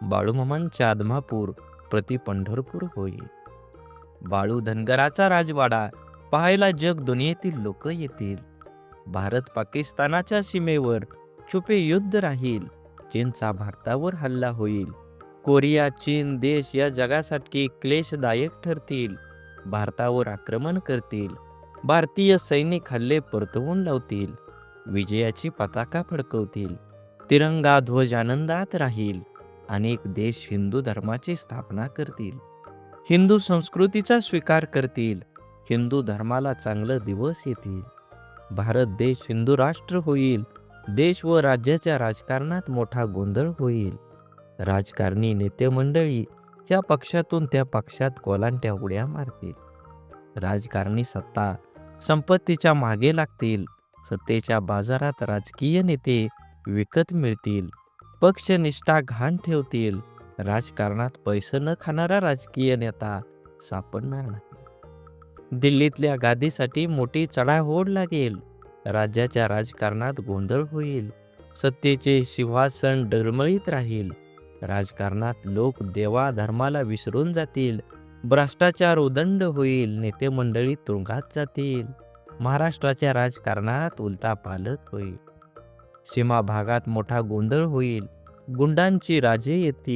बाळूमामांच्या आदमापूर प्रति पंढरपूर होईल. बाळू धनगराचा राजवाडा पाहायला जग दुनियेतील लोक येतील. भारत पाकिस्तानाच्या सीमेवर छुपे युद्ध राहील. चीनचा भारतावर हल्ला होईल. कोरिया, चीन देश या जगासाठी क्लेशदायक ठरतील. भारतावर आक्रमण करतील. भारतीय सैनिक हल्ले परतवून लावतील. विजयाची पताका फडकवतील. तिरंगा ध्वज आनंदात राहील. अनेक देश हिंदू धर्माची स्थापना करतील. हिंदू संस्कृतीचा स्वीकार करतील. हिंदू धर्माला चांगले दिवस येतील. भारत देश हिंदू राष्ट्र होईल. देश व राज्याच्या राजकारणात मोठा गोंधळ होईल. राजकारणी नेते मंडळी या पक्षातून त्या पक्षात कोलांट्या उड्या मारतील. राजकारणी सत्ता संपत्तीच्या मागे लागतील. सत्तेच्या बाजारात राजकीय नेते विकत मिळतील. पक्षनिष्ठा घाण ठेवतील. राजकारणात पैसे न खाणारा राजकीय नेता सापडणार नाही. दिल्लीतल्या गादीसाठी मोठी चढाओढ लागेल. राज्याच्या राजकारणात गोंधळ होईल. सत्तेचे सिंहासन डळमळीत राहील. राजकारणात लोक देवा धर्माला विसरून जातील. भ्रष्टाचार उदंड होईल. नेते मंडळी तुरुंगात जातील. महाराष्ट्राच्या राजकारणात उलथापालथ होईल. सीमा भागात मोठा गोंधळ होईल. गुंडांची राजे येतील.